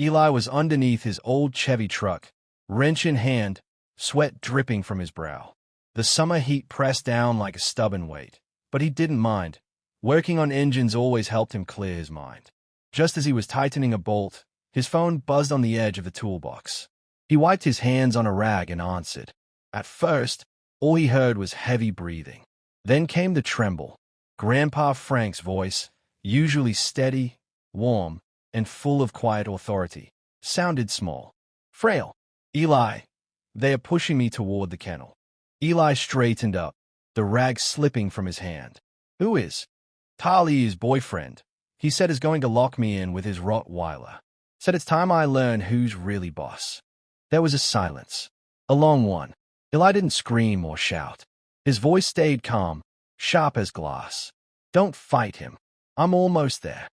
Eli was underneath his old Chevy truck, wrench in hand, sweat dripping from his brow. The summer heat pressed down like a stubborn weight, but he didn't mind. Working on engines always helped him clear his mind. Just as he was tightening a bolt, his phone buzzed on the edge of the toolbox. He wiped his hands on a rag and answered. At first, all he heard was heavy breathing. Then came the tremble. Grandpa Frank's voice, usually steady, warm, and full of quiet authority, sounded small. Frail. Eli, they are pushing me toward the kennel. Eli straightened up, the rag slipping from his hand. Who is? Talia's boyfriend. He said is going to lock me in with his Rottweiler. Said it's time I learn who's really boss. There was a silence. A long one. Eli didn't scream or shout. His voice stayed calm, sharp as glass. Don't fight him. I'm almost there.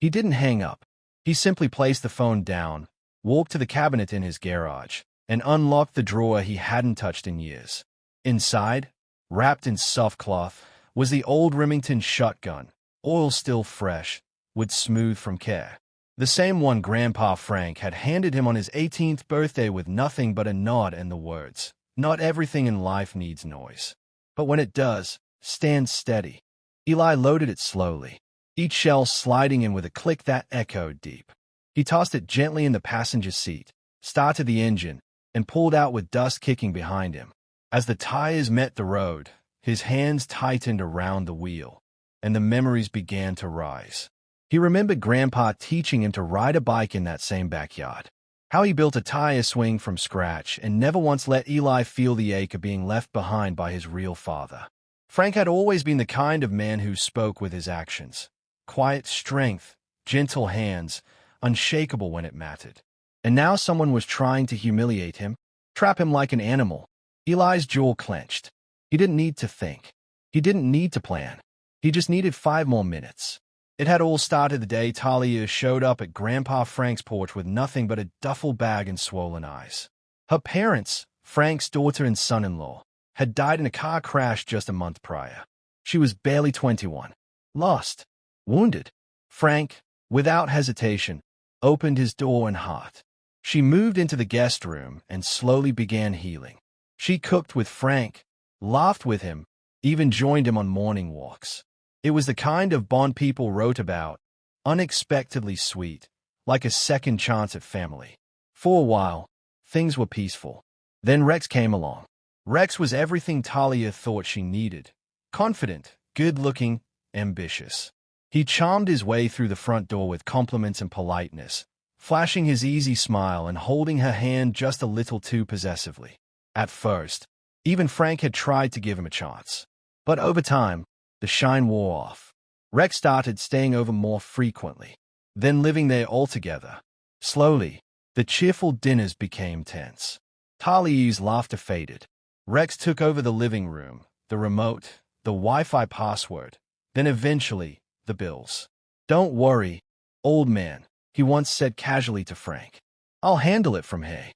He didn't hang up. He simply placed the phone down, walked to the cabinet in his garage, and unlocked the drawer he hadn't touched in years. Inside, wrapped in soft cloth, was the old Remington shotgun, oil still fresh, wood smooth from care. The same one Grandpa Frank had handed him on his 18th birthday with nothing but a nod and the words, "Not everything in life needs noise. But when it does, stand steady." Eli loaded it slowly, each shell sliding in with a click that echoed deep. He tossed it gently in the passenger seat, started the engine, and pulled out with dust kicking behind him. As the tires met the road, his hands tightened around the wheel, and the memories began to rise. He remembered Grandpa teaching him to ride a bike in that same backyard. How he built a tire swing from scratch and never once let Eli feel the ache of being left behind by his real father. Frank had always been the kind of man who spoke with his actions. Quiet strength, gentle hands, unshakable when it mattered. And now someone was trying to humiliate him, trap him like an animal. Eli's jaw clenched. He didn't need to think. He didn't need to plan. He just needed 5 more minutes. It had all started the day Talia showed up at Grandpa Frank's porch with nothing but a duffel bag and swollen eyes. Her parents, Frank's daughter and son-in-law, had died in a car crash just a month prior. She was barely 21. Lost. Wounded. Frank, without hesitation, opened his door and heart. She moved into the guest room and slowly began healing. She cooked with Frank, laughed with him, even joined him on morning walks. It was the kind of bond people wrote about, unexpectedly sweet, like a second chance at family. For a while, things were peaceful. Then Rex came along. Rex was everything Talia thought she needed. Confident, good-looking, ambitious. He charmed his way through the front door with compliments and politeness, flashing his easy smile and holding her hand just a little too possessively. At first, even Frank had tried to give him a chance. But over time, the shine wore off. Rex started staying over more frequently, then living there altogether. Slowly, the cheerful dinners became tense. Talia's laughter faded. Rex took over the living room, the remote, the Wi-Fi password, then eventually, the bills. "Don't worry, old man," he once said casually to Frank. "I'll handle it from here."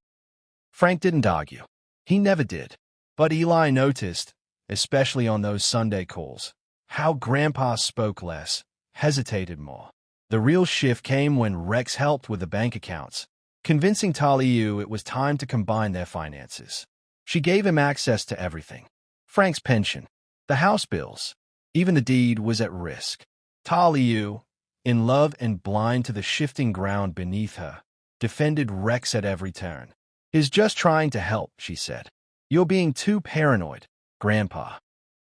Frank didn't argue. He never did. But Eli noticed, especially on those Sunday calls, how Grandpa spoke less, hesitated more. The real shift came when Rex helped with the bank accounts, convincing Talia it was time to combine their finances. She gave him access to everything. Frank's pension, the house bills, even the deed was at risk. Talia, in love and blind to the shifting ground beneath her, defended Rex at every turn. "He's just trying to help," she said. "You're being too paranoid, Grandpa."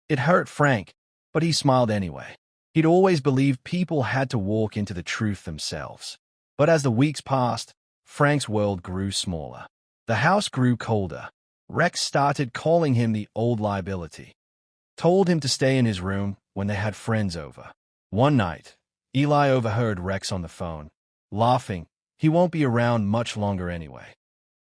It hurt Frank, but he smiled anyway. He'd always believed people had to walk into the truth themselves. But as the weeks passed, Frank's world grew smaller. The house grew colder. Rex started calling him the old liability. Told him to stay in his room when they had friends over. One night, Eli overheard Rex on the phone, laughing. He won't be around much longer anyway.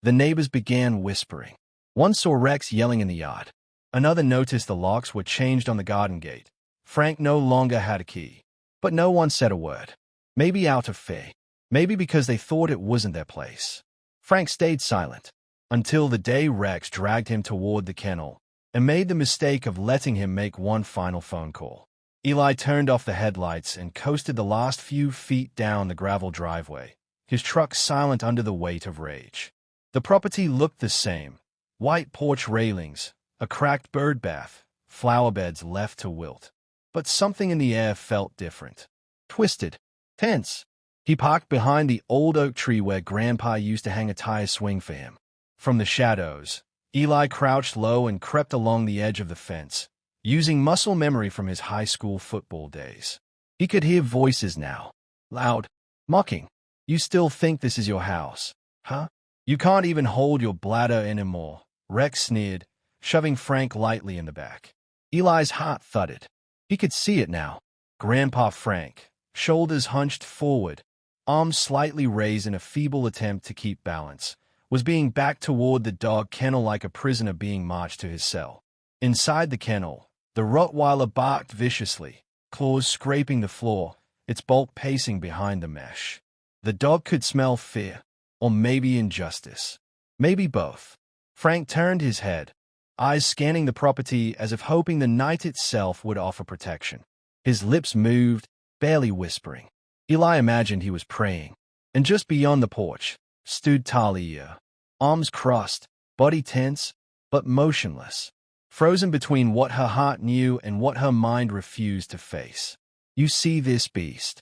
The neighbors began whispering. One saw Rex yelling in the yard. Another noticed the locks were changed on the garden gate. Frank no longer had a key. But no one said a word. Maybe out of fear. Maybe because they thought it wasn't their place. Frank stayed silent until the day Rex dragged him toward the kennel and made the mistake of letting him make one final phone call. Eli turned off the headlights and coasted the last few feet down the gravel driveway, his truck silent under the weight of rage. The property looked the same. White porch railings, a cracked bird bath, flower beds left to wilt. But something in the air felt different. Twisted. Tense. He parked behind the old oak tree where Grandpa used to hang a tire swing for him. From the shadows, Eli crouched low and crept along the edge of the fence, using muscle memory from his high school football days. He could hear voices now. Loud. Mocking. You still think this is your house, huh? You can't even hold your bladder anymore, Rex sneered, shoving Frank lightly in the back. Eli's heart thudded. He could see it now. Grandpa Frank, shoulders hunched forward, arms slightly raised in a feeble attempt to keep balance, was being backed toward the dog kennel like a prisoner being marched to his cell. Inside the kennel, the Rottweiler barked viciously, claws scraping the floor, its bulk pacing behind the mesh. The dog could smell fear, or maybe injustice. Maybe both. Frank turned his head, eyes scanning the property as if hoping the night itself would offer protection. His lips moved, barely whispering. Eli imagined he was praying. And just beyond the porch stood Theyre, arms crossed, body tense, but motionless, frozen between what her heart knew and what her mind refused to face. You see this beast,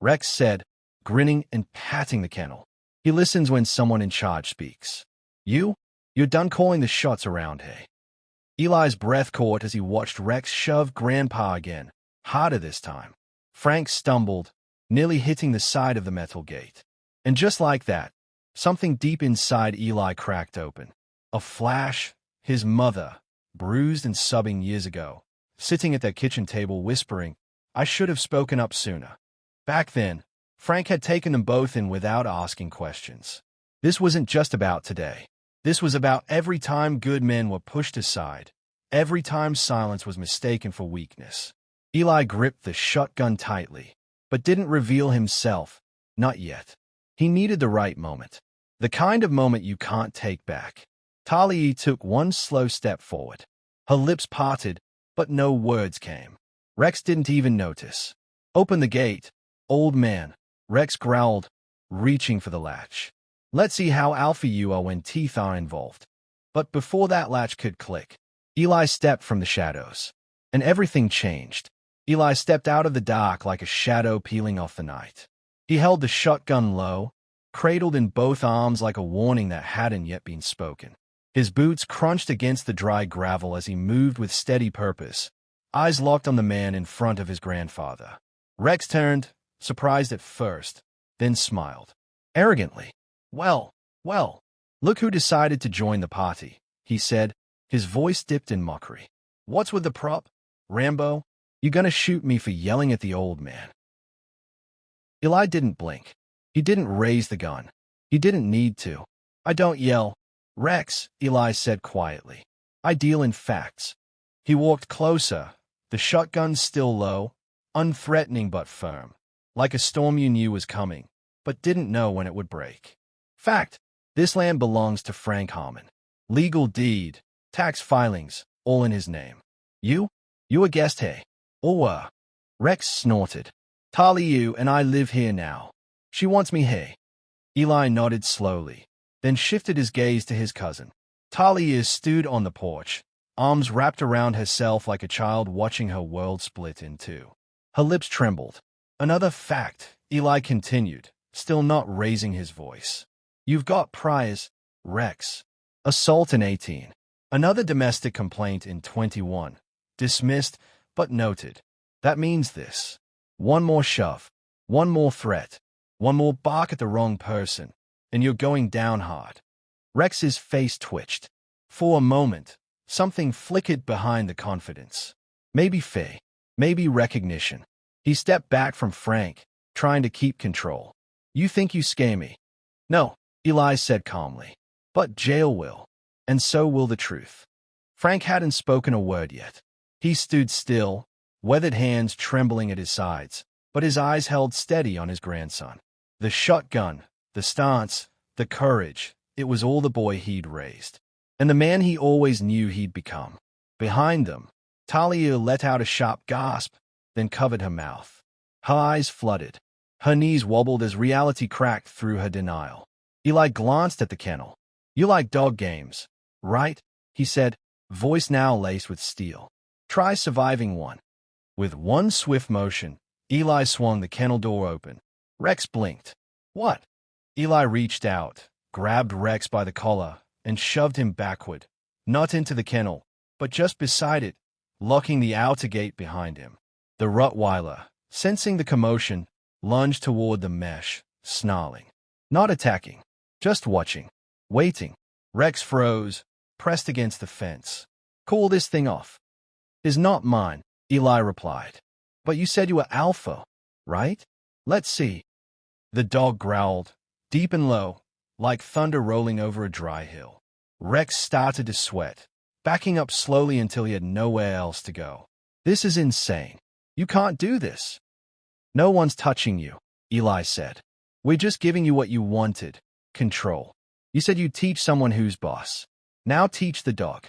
Rex said, grinning and patting the kennel. He listens when someone in charge speaks. You're done calling the shots around here. Eli's breath caught as he watched Rex shove Grandpa again, harder this time. Frank stumbled, nearly hitting the side of the metal gate. And just like that, something deep inside Eli cracked open. A flash, his mother, bruised and sobbing years ago, sitting at their kitchen table whispering, I should have spoken up sooner. Back then, Frank had taken them both in without asking questions. This wasn't just about today. This was about every time good men were pushed aside, every time silence was mistaken for weakness. Eli gripped the shotgun tightly, but didn't reveal himself, not yet. He needed the right moment, the kind of moment you can't take back. Theyre took one slow step forward. Her lips parted, but no words came. Rex didn't even notice. Open the gate, old man, Rex growled, reaching for the latch. Let's see how alpha you are when teeth are involved. But before that latch could click, Eli stepped from the shadows. And everything changed. Eli stepped out of the dark like a shadow peeling off the night. He held the shotgun low, cradled in both arms like a warning that hadn't yet been spoken. His boots crunched against the dry gravel as he moved with steady purpose, eyes locked on the man in front of his grandfather. Rex turned, surprised at first, then smiled. Arrogantly. Well, look who decided to join the party, he said, his voice dipped in mockery. What's with the prop, Rambo? You gonna shoot me for yelling at the old man? Eli didn't blink. He didn't raise the gun. He didn't need to. I don't yell, Rex, Eli said quietly. I deal in facts. He walked closer, the shotgun still low, unthreatening but firm, like a storm you knew was coming, but didn't know when it would break. Fact, this land belongs to Frank Harmon. Legal deed, tax filings, all in his name. You a guest here, or were? Rex snorted. Theyre and I live here now. She wants me here. Eli nodded slowly, then shifted his gaze to his cousin. Theyre stood on the porch, arms wrapped around herself like a child watching her world split in two. Her lips trembled. Another fact, Eli continued, still not raising his voice. You've got priors, Rex. Assault in 18. Another domestic complaint in 21. Dismissed, but noted. That means this. One more shove. One more threat. One more bark at the wrong person, and you're going down hard. Rex's face twitched. For a moment, something flickered behind the confidence. Maybe fear. Maybe recognition. He stepped back from Frank, trying to keep control. You think you scare me? No, Eli said calmly. But jail will. And so will the truth. Frank hadn't spoken a word yet. He stood still, weathered hands trembling at his sides, but his eyes held steady on his grandson. The shotgun, the stance, the courage, it was all the boy he'd raised. And the man he always knew he'd become. Behind them, Theyre let out a sharp gasp, then covered her mouth. Her eyes flooded. Her knees wobbled as reality cracked through her denial. Eli glanced at the kennel. "You like dog games, right?" he said, voice now laced with steel. "Try surviving one." With one swift motion, Eli swung the kennel door open. Rex blinked. "What?" Eli reached out, grabbed Rex by the collar, and shoved him backward, not into the kennel, but just beside it, locking the outer gate behind him. The Rottweiler, sensing the commotion, lunged toward the mesh, snarling. Not attacking, just watching, waiting. Rex froze, pressed against the fence. "Call this thing off." "Is not mine," Eli replied. "But you said you were alpha, right? Let's see." The dog growled, deep and low, like thunder rolling over a dry hill. Rex started to sweat, backing up slowly until he had nowhere else to go. "This is insane. You can't do this." "No one's touching you," Eli said. "We're just giving you what you wanted, control. You said you'd teach someone who's boss. Now teach the dog."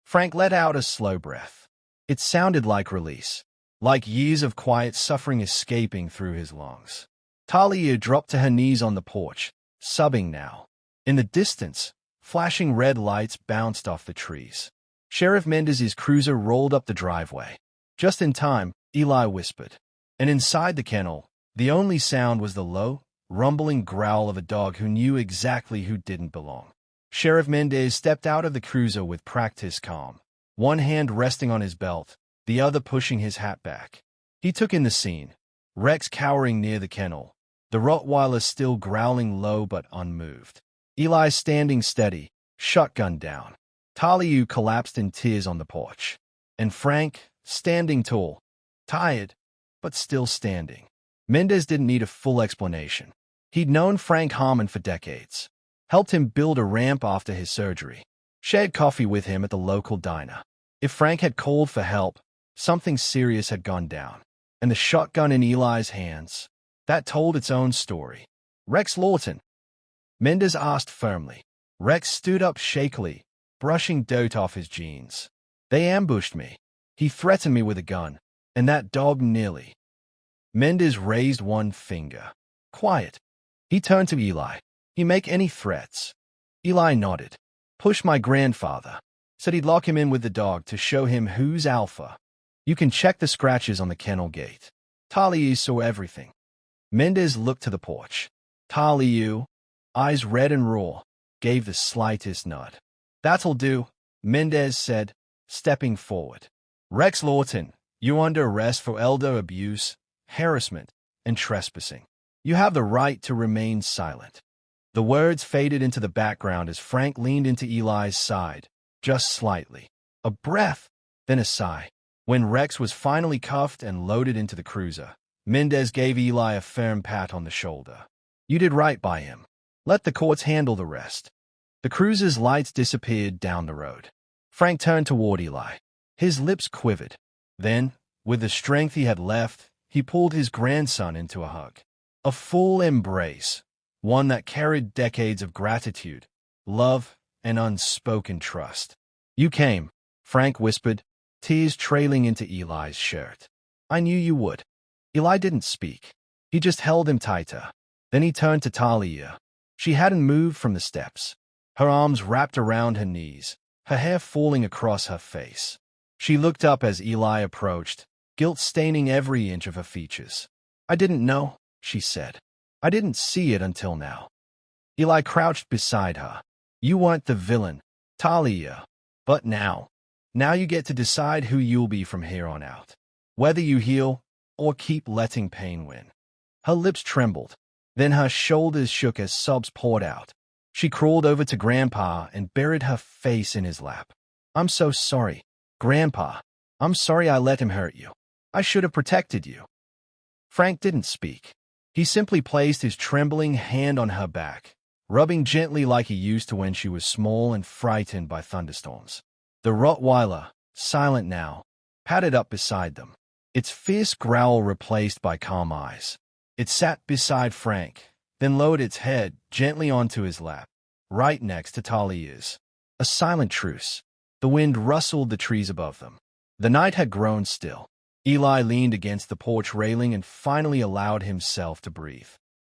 Frank let out a slow breath. It sounded like release, like years of quiet suffering escaping through his lungs. Talia dropped to her knees on the porch, sobbing now. In the distance, flashing red lights bounced off the trees. Sheriff Mendez's cruiser rolled up the driveway. Just in time, Eli whispered. And inside the kennel, the only sound was the low, rumbling growl of a dog who knew exactly who didn't belong. Sheriff Mendez stepped out of the cruiser with practiced calm, one hand resting on his belt, the other pushing his hat back. He took in the scene. Rex cowering near the kennel, the Rottweiler still growling low but unmoved. Eli standing steady, shotgun down. Talia collapsed in tears on the porch. And Frank, standing tall, tired, but still standing. Mendez didn't need a full explanation. He'd known Frank Harmon for decades, helped him build a ramp after his surgery, shared coffee with him at the local diner. If Frank had called for help, something serious had gone down. And the shotgun in Eli's hands, that told its own story. "Rex Lawton?" Mendez asked firmly. Rex stood up shakily, brushing dirt off his jeans. "They ambushed me. He threatened me with a gun, and that dog nearly." Mendez raised one finger. "Quiet." He turned to Eli. "You make any threats?" Eli nodded. "Push my grandfather. Said he'd lock him in with the dog to show him who's alpha. You can check the scratches on the kennel gate." Talia saw everything. Mendez looked to the porch. Talia, eyes red and raw, gave the slightest nod. "That'll do," Mendez said, stepping forward. "Rex Lawton, you're under arrest for elder abuse, harassment, and trespassing. You have the right to remain silent." The words faded into the background as Frank leaned into Eli's side, just slightly. A breath, then a sigh. When Rex was finally cuffed and loaded into the cruiser, Mendez gave Eli a firm pat on the shoulder. "You did right by him. Let the courts handle the rest." The cruiser's lights disappeared down the road. Frank turned toward Eli. His lips quivered. Then, with the strength he had left, he pulled his grandson into a hug. A full embrace, one that carried decades of gratitude, love, and unspoken trust. "You came," Frank whispered, tears trailing into Eli's shirt. "I knew you would." Eli didn't speak. He just held him tighter. Then he turned to Talia. She hadn't moved from the steps, her arms wrapped around her knees, her hair falling across her face. She looked up as Eli approached, guilt staining every inch of her features. "I didn't know," she said. "I didn't see it until now." Eli crouched beside her. "You weren't the villain, Talia. But now you get to decide who you'll be from here on out. Whether you heal or keep letting pain win." Her lips trembled. Then her shoulders shook as sobs poured out. She crawled over to Grandpa and buried her face in his lap. "I'm so sorry, Grandpa. I'm sorry I let him hurt you. I should have protected you." Frank didn't speak. He simply placed his trembling hand on her back, rubbing gently like he used to when she was small and frightened by thunderstorms. The Rottweiler, silent now, padded up beside them, its fierce growl replaced by calm eyes. It sat beside Frank, then lowered its head gently onto his lap, right next to Talia's. A silent truce. The wind rustled the trees above them. The night had grown still. Eli leaned against the porch railing and finally allowed himself to breathe.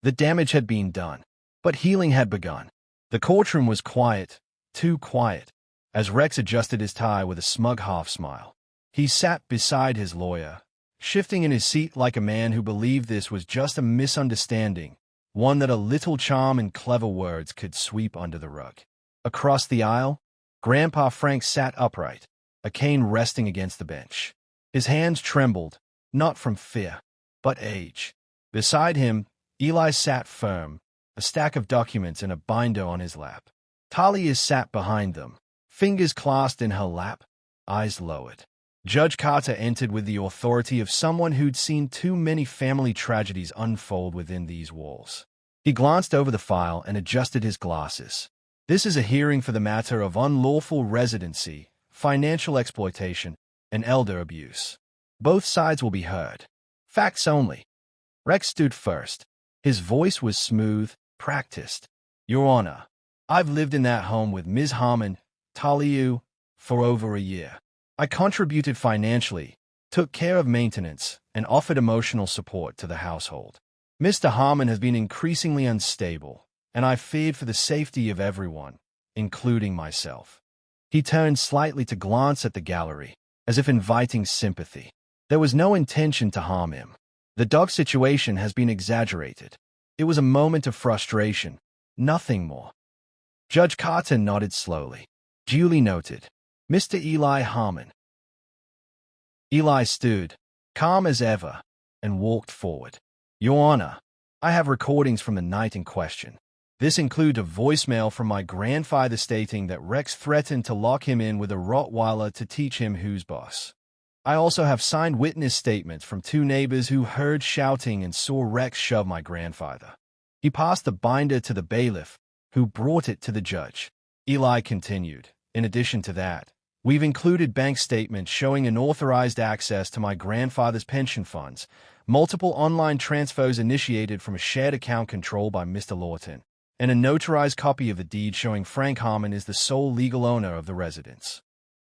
The damage had been done, but healing had begun. The courtroom was quiet, too quiet, as Rex adjusted his tie with a smug half-smile. He sat beside his lawyer, shifting in his seat like a man who believed this was just a misunderstanding, one that a little charm and clever words could sweep under the rug. Across the aisle, Grandpa Frank sat upright, a cane resting against the bench. His hands trembled, not from fear, but age. Beside him, Eli sat firm, a stack of documents and a binder on his lap. Talia sat behind them, fingers clasped in her lap, eyes lowered. Judge Carter entered with the authority of someone who'd seen too many family tragedies unfold within these walls. He glanced over the file and adjusted his glasses. This is a hearing for the matter of unlawful residency, financial exploitation, and elder abuse. Both sides will be heard. Facts only. Rex stood first. His voice was smooth, practiced. Your Honor, I've lived in that home with Ms. Harmon, Talia, for over a year. I contributed financially, took care of maintenance, and offered emotional support to the household. Mr. Harmon has been increasingly unstable, and I feared for the safety of everyone, including myself. He turned slightly to glance at the gallery, as if inviting sympathy. There was no intention to harm him. The dog situation has been exaggerated. It was a moment of frustration, nothing more. Judge Carter nodded slowly. Duly noted. Mr. Eli Harmon. Eli stood, calm as ever, and walked forward. Your Honor, I have recordings from the night in question. This includes a voicemail from my grandfather stating that Rex threatened to lock him in with a Rottweiler to teach him who's boss. I also have signed witness statements from 2 neighbors who heard shouting and saw Rex shove my grandfather. He passed the binder to the bailiff, who brought it to the judge. Eli continued. In addition to that, we've included bank statements showing unauthorized access to my grandfather's pension funds, multiple online transfers initiated from a shared account controlled by Mr. Lawton, and a notarized copy of the deed showing Frank Harmon is the sole legal owner of the residence.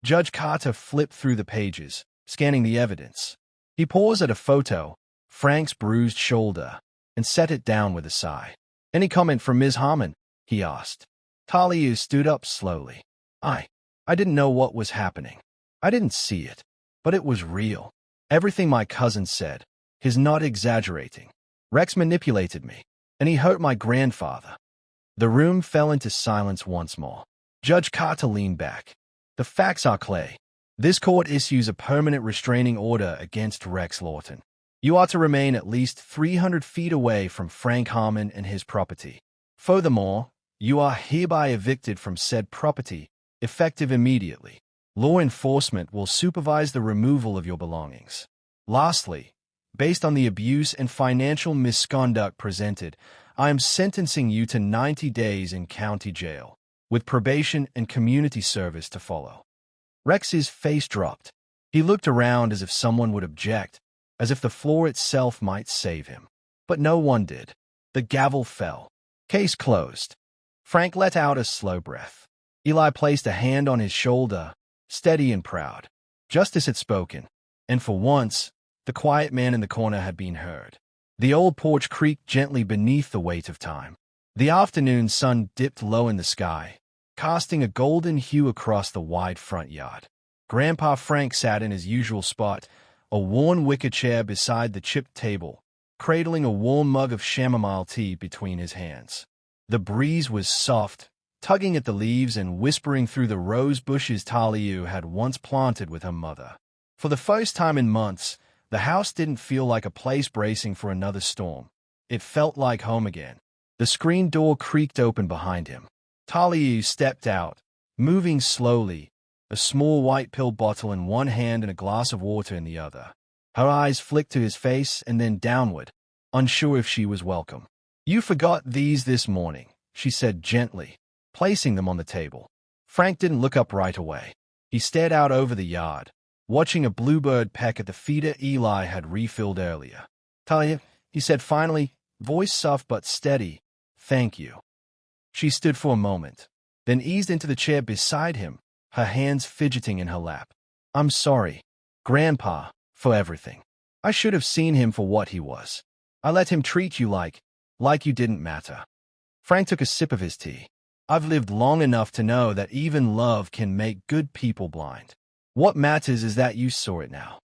Judge Carter flipped through the pages, scanning the evidence. He paused at a photo, Frank's bruised shoulder, and set it down with a sigh. Any comment from Ms. Harmon? He asked. Talia stood up slowly. I didn't know what was happening. I didn't see it, but it was real. Everything my cousin said. He's not exaggerating. Rex manipulated me, and he hurt my grandfather. The room fell into silence once more. Judge Carter leaned back. The facts are clear. This court issues a permanent restraining order against Rex Lawton. You are to remain at least 300 feet away from Frank Harmon and his property. Furthermore, you are hereby evicted from said property, effective immediately. Law enforcement will supervise the removal of your belongings. Lastly, based on the abuse and financial misconduct presented, I am sentencing you to 90 days in county jail, with probation and community service to follow. Rex's face dropped. He looked around as if someone would object, as if the floor itself might save him. But no one did. The gavel fell. Case closed. Frank let out a slow breath. Eli placed a hand on his shoulder, steady and proud. Justice had spoken, and for once, the quiet man in the corner had been heard. The old porch creaked gently beneath the weight of time. The afternoon sun dipped low in the sky, casting a golden hue across the wide front yard. Grandpa Frank sat in his usual spot, a worn wicker chair beside the chipped table, cradling a warm mug of chamomile tea between his hands. The breeze was soft, tugging at the leaves and whispering through the rose bushes Talia had once planted with her mother. For the first time in months, the house didn't feel like a place bracing for another storm. It felt like home again. The screen door creaked open behind him. Talia stepped out, moving slowly, a small white pill bottle in one hand and a glass of water in the other. Her eyes flicked to his face and then downward, unsure if she was welcome. You forgot these this morning, she said gently, placing them on the table. Frank didn't look up right away. He stared out over the yard, watching a bluebird peck at the feeder Eli had refilled earlier. Talia, he said finally, voice soft but steady, thank you. She stood for a moment, then eased into the chair beside him, her hands fidgeting in her lap. I'm sorry, Grandpa, For everything. I should have seen him for what he was. I let him treat you like you didn't matter. Frank took a sip of his tea. I've lived long enough to know that even love can make good people blind. What matters is that you saw it now.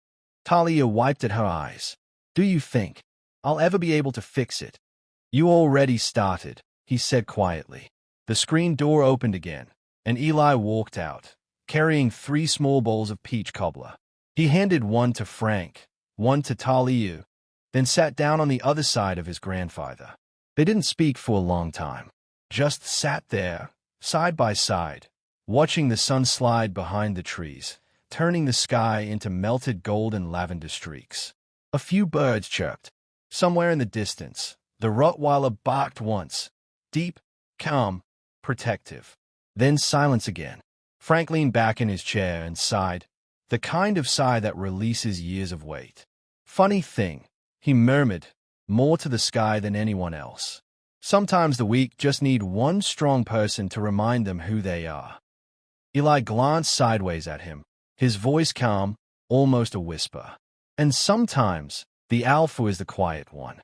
Talia wiped at her eyes. Do you think I'll ever be able to fix it? You already started, he said quietly. The screen door opened again, and Eli walked out, carrying 3 small bowls of peach cobbler. He handed one to Frank, one to Talia, then sat down on the other side of his grandfather. They didn't speak for a long time, just sat there, side by side, watching the sun slide behind the trees, turning the sky into melted gold and lavender streaks. A few birds chirped. Somewhere in the distance, the Rottweiler barked once, deep, calm, protective. Then silence again. Frank leaned back in his chair and sighed, the kind of sigh that releases years of weight. Funny thing, he murmured, more to the sky than anyone else. Sometimes the weak just need one strong person to remind them who they are. Eli glanced sideways at him, his voice calm, almost a whisper. And sometimes, the alpha is the quiet one.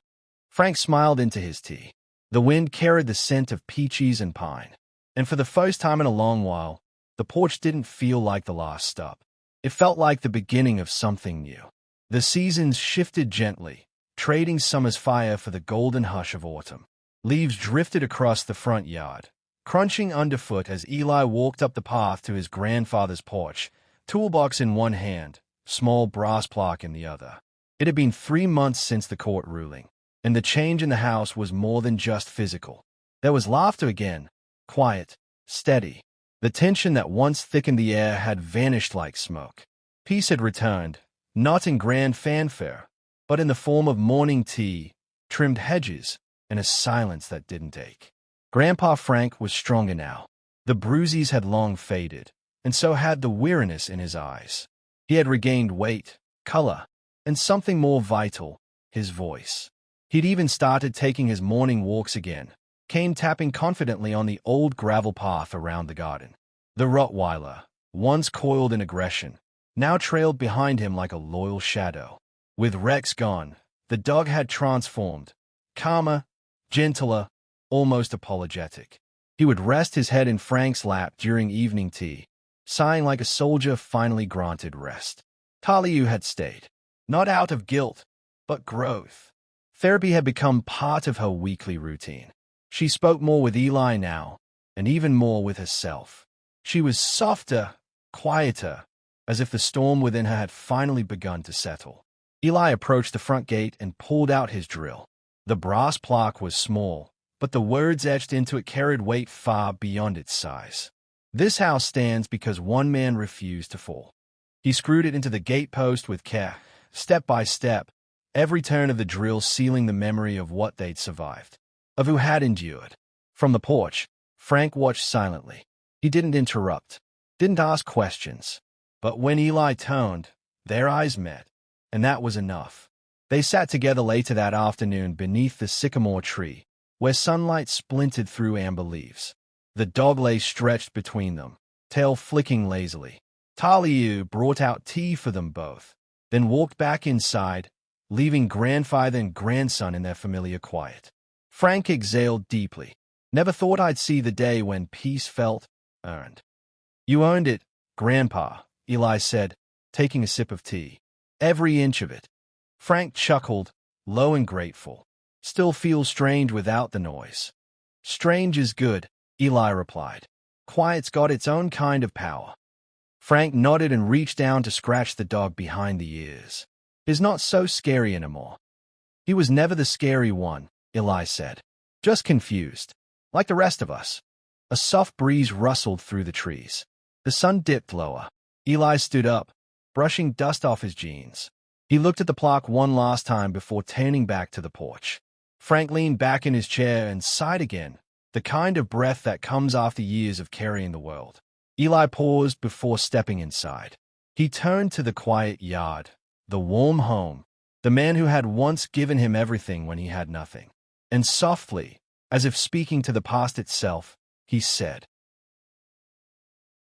Frank smiled into his tea. The wind carried the scent of peaches and pine. And for the first time in a long while, the porch didn't feel like the last stop. It felt like the beginning of something new. The seasons shifted gently, trading summer's fire for the golden hush of autumn. Leaves drifted across the front yard, crunching underfoot as Eli walked up the path to his grandfather's porch, toolbox in one hand, small brass plaque in the other. It had been 3 months since the court ruling, and the change in the house was more than just physical. There was laughter again, quiet, steady. The tension that once thickened the air had vanished like smoke. Peace had returned, not in grand fanfare, but in the form of morning tea, trimmed hedges, and a silence that didn't ache. Grandpa Frank was stronger now. The bruises had long faded, and so had the weariness in his eyes. He had regained weight, color, and something more vital, his voice. He'd even started taking his morning walks again, cane tapping confidently on the old gravel path around the garden. The Rottweiler, once coiled in aggression, now trailed behind him like a loyal shadow. With Rex gone, the dog had transformed, calmer, gentler, almost apologetic. He would rest his head in Frank's lap during evening tea, sighing like a soldier finally granted rest. Talia had stayed, not out of guilt, but growth. Therapy had become part of her weekly routine. She spoke more with Eli now, and even more with herself. She was softer, quieter, as if the storm within her had finally begun to settle. Eli approached the front gate and pulled out his drill. The brass plaque was small, but the words etched into it carried weight far beyond its size. This house stands because one man refused to fall. He screwed it into the gatepost with care, step by step, every turn of the drill sealing the memory of what they'd survived, of who had endured. From the porch, Frank watched silently. He didn't interrupt, didn't ask questions. But when Eli toned, their eyes met, and that was enough. They sat together later that afternoon beneath the sycamore tree, where sunlight splintered through amber leaves. The dog lay stretched between them, tail flicking lazily. Talia brought out tea for them both, then walked back inside, leaving grandfather and grandson in their familiar quiet. Frank exhaled deeply. Never thought I'd see the day when peace felt earned. You earned it, Grandpa, Eli said, taking a sip of tea. Every inch of it. Frank chuckled, low and grateful. Still feels strange without the noise. Strange is good, Eli replied. Quiet's got its own kind of power. Frank nodded and reached down to scratch the dog behind the ears. He's not so scary anymore. He was never the scary one, Eli said. Just confused. Like the rest of us. A soft breeze rustled through the trees. The sun dipped lower. Eli stood up, brushing dust off his jeans. He looked at the plaque one last time before turning back to the porch. Frank leaned back in his chair and sighed again, the kind of breath that comes after years of carrying the world. Eli paused before stepping inside. He turned to the quiet yard, the warm home, the man who had once given him everything when he had nothing. And softly, as if speaking to the past itself, he said,